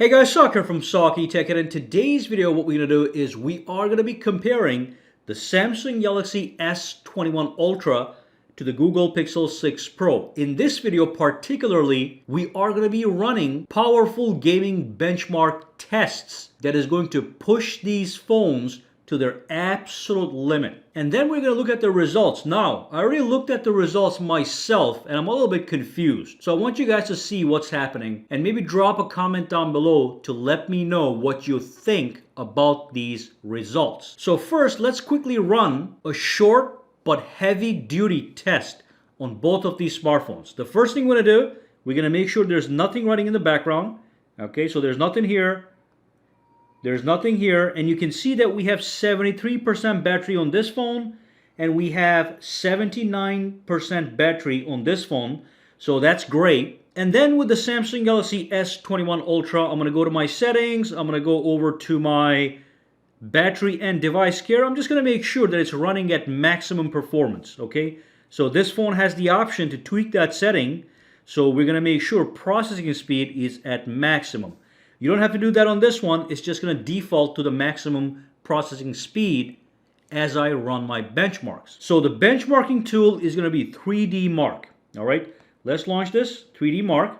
Hey guys, Sak here from SAKITECH, and in today's video what we're going to do is we are going to be comparing the Samsung Galaxy S21 Ultra to the Google Pixel 6 Pro. In this video particularly, we are going to be running powerful gaming benchmark tests that is going to push these phones to their absolute limit. And then we're going to look at the results. Now, I already looked at the results myself and I'm a little bit confused. So I want you guys to see what's happening and maybe drop a comment down below to let me know what you think about these results. So first, let's quickly run a short but heavy duty test on both of these smartphones. The first thing we're going to do, we're going to make sure there's nothing running in the background. Okay, so there's nothing here. There's nothing here, and you can see that we have 73% battery on this phone, and we have 79% battery on this phone, so that's great. And then with the Samsung Galaxy S21 Ultra, I'm going to go to my settings, I'm going to go over to my battery and device care. I'm just going to make sure that it's running at maximum performance, okay? So this phone has the option to tweak that setting, so we're going to make sure processing speed is at maximum. You don't have to do that on this one. It's just going to default to the maximum processing speed as I run my benchmarks. So the benchmarking tool is going to be 3D Mark. All right, let's launch this 3D Mark.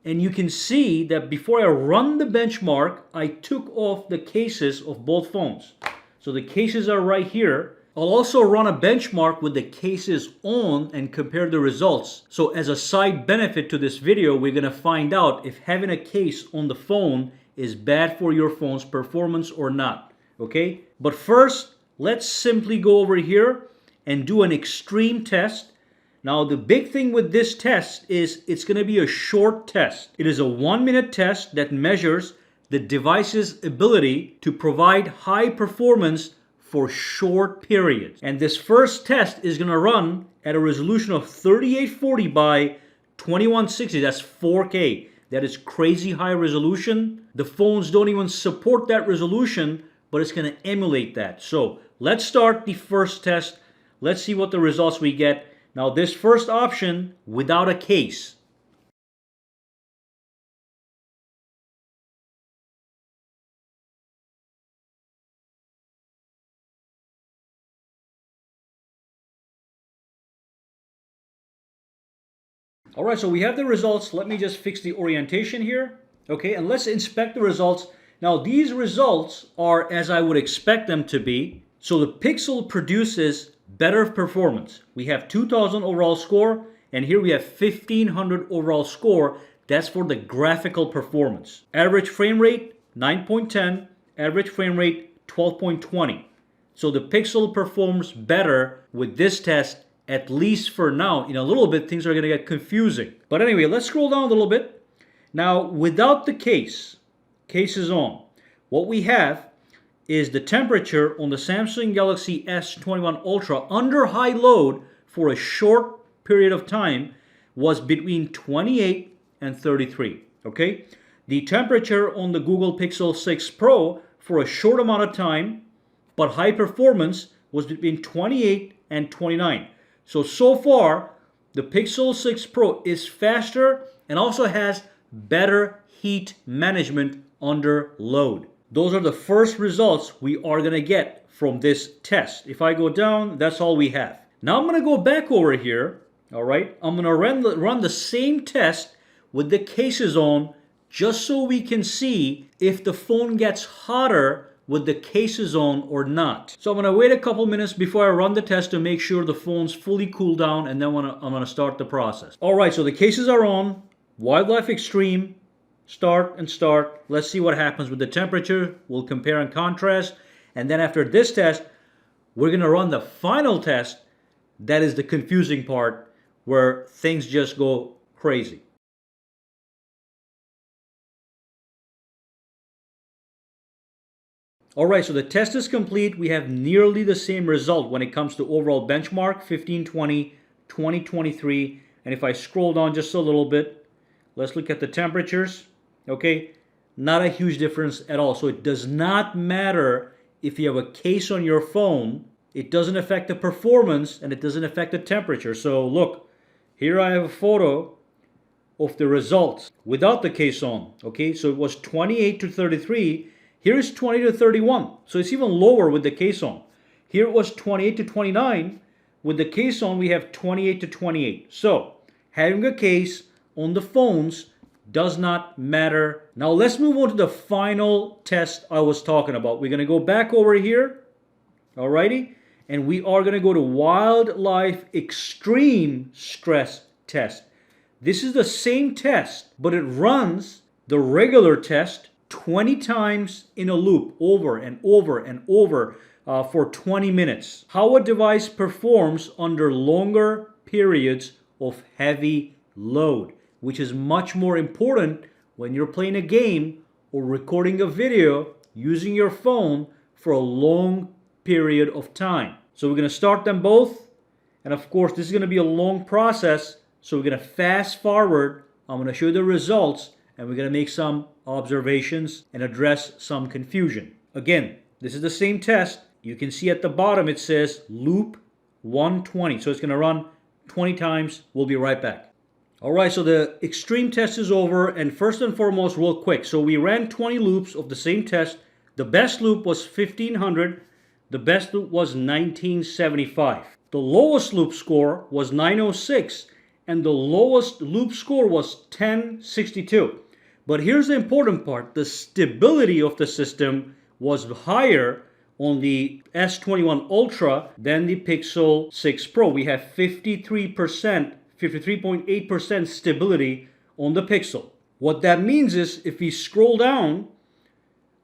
And you can see that before I run the benchmark, I took off the cases of both phones. So the cases are right here. I'll also run a benchmark with the cases on and compare the results. So as a side benefit to this video, we're going to find out if having a case on the phone is bad for your phone's performance or not. Okay? But first, let's simply go over here and do an extreme test. Now, the big thing with this test is it's going to be a short test. It is a 1-minute test that measures the device's ability to provide high performance for short periods. And this first test is going to run at a resolution of 3840 by 2160. That's 4K. That is crazy high resolution. The phones don't even support that resolution, but it's going to emulate that. So let's start the first test. Let's see what the results we get. Now this first option, without a case. All right, so we have the results. Let me just fix the orientation here. Okay, and let's inspect the results. Now, these results are as I would expect them to be. So the Pixel produces better performance. We have 2000 overall score, and here we have 1500 overall score. That's for the graphical performance. Average frame rate, 9.10. Average frame rate, 12.20. So the Pixel performs better with this test, at least for now. In a little bit, things are going to get confusing. But anyway, let's scroll down a little bit. Now, without the case is on, what we have is the temperature on the Samsung Galaxy S21 Ultra under high load for a short period of time was between 28 and 33. Okay? The temperature on the Google Pixel 6 Pro for a short amount of time, but high performance, was between 28 and 29. So far, the Pixel 6 Pro is faster and also has better heat management under load. Those are the first results we are going to get from this test. If I go down, that's all we have. Now I'm going to go back over here. All right, I'm going to run the same test with the cases on just so we can see if the phone gets hotter with the cases on or not. So I'm going to wait a couple minutes before I run the test to make sure the phone's fully cooled down, and then I'm going to start the process. All right, so the cases are on. Wildlife Extreme. Start and start. Let's see what happens with the temperature. We'll compare and contrast. And then after this test, we're going to run the final test. That is the confusing part where things just go crazy. All right, so the test is complete. We have nearly the same result when it comes to overall benchmark, 1520, 2023. And if I scroll down just a little bit, let's look at the temperatures. Okay, not a huge difference at all. So it does not matter if you have a case on your phone. It doesn't affect the performance and it doesn't affect the temperature. So look, here I have a photo of the results without the case on. Okay, so it was 28 to 33. Here is 20 to 31. So it's even lower with the case on. Here it was 28 to 29. With the case on, we have 28 to 28. So having a case on the phones does not matter. Now let's move on to the final test I was talking about. We're going to go back over here. Alrighty. And we are going to go to wildlife extreme stress test. This is the same test, but it runs the regular test 20 times in a loop, over and over and over for 20 minutes. How a device performs under longer periods of heavy load, which is much more important when you're playing a game or recording a video using your phone for a long period of time. So we're going to start them both. And of course, this is going to be a long process. So we're going to fast forward. I'm going to show you the results and we're going to make some observations and address some confusion. Again, this is the same test. You can see at the bottom it says loop 120. So it's going to run 20 times. We'll be right back. All right, so the extreme test is over. And first and foremost, real quick. So we ran 20 loops of the same test. The best loop was 1500. The best loop was 1975. The lowest loop score was 906. And the lowest loop score was 1062. But here's the important part. The stability of the system was higher on the S21 Ultra than the Pixel 6 Pro. We have 53.8% stability on the Pixel. What that means is if we scroll down,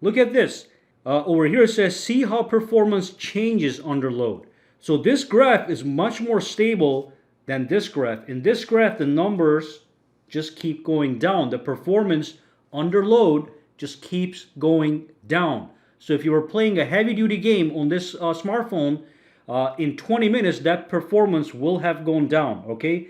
look at this. Over here it says, see how performance changes under load. So this graph is much more stable than this graph. In this graph, the numbers just keep going down. The performance under load just keeps going down. So if you were playing a heavy-duty game on this smartphone, in 20 minutes, that performance will have gone down, okay?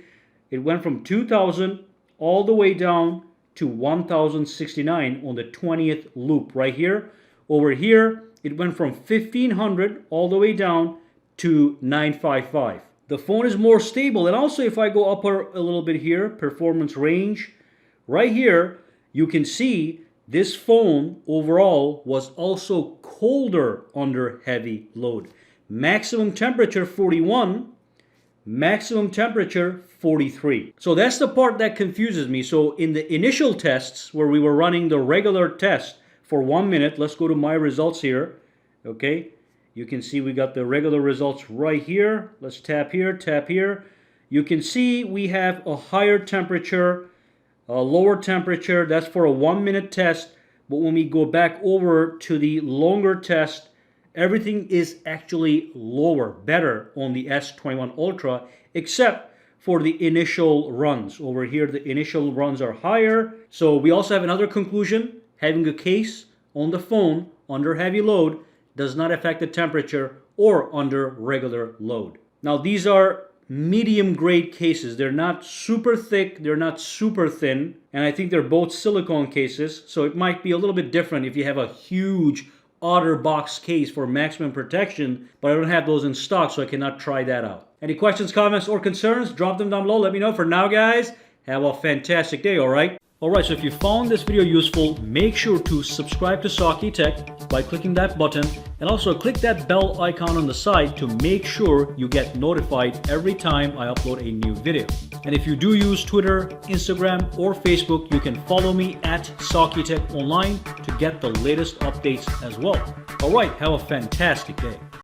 It went from 2,000 all the way down to 1,069 on the 20th loop right here. Over here, it went from 1,500 all the way down to 955. The phone is more stable. And also, if I go up a little bit here, performance range, right here, you can see this phone overall was also colder under heavy load. Maximum temperature 41, maximum temperature 43. So that's the part that confuses me. So in the initial tests where we were running the regular test for 1 minute, let's go to my results here. Okay, you can see we got the regular results right here. Let's tap here, tap here. You can see we have a higher temperature, a lower temperature. That's for a 1 minute test. But when we go back over to the longer test, everything is actually lower, better on the S21 Ultra, except for the initial runs. Over here, the initial runs are higher. So we also have another conclusion. Having a case on the phone under heavy load does not affect the temperature or under regular load. Now, these are medium grade cases. They're not super thick, they're not super thin, and I think they're both silicone cases, so it might be a little bit different if you have a huge OtterBox case for maximum protection, but I don't have those in stock, so I cannot try that out. Any questions, comments, or concerns? Drop them down below. Let me know. For now, guys, have a fantastic day, all right? Alright, so if you found this video useful, make sure to subscribe to SAKITECH by clicking that button, and also click that bell icon on the side to make sure you get notified every time I upload a new video. And if you do use Twitter, Instagram, or Facebook, you can follow me at SAKITECH online to get the latest updates as well. Alright, have a fantastic day.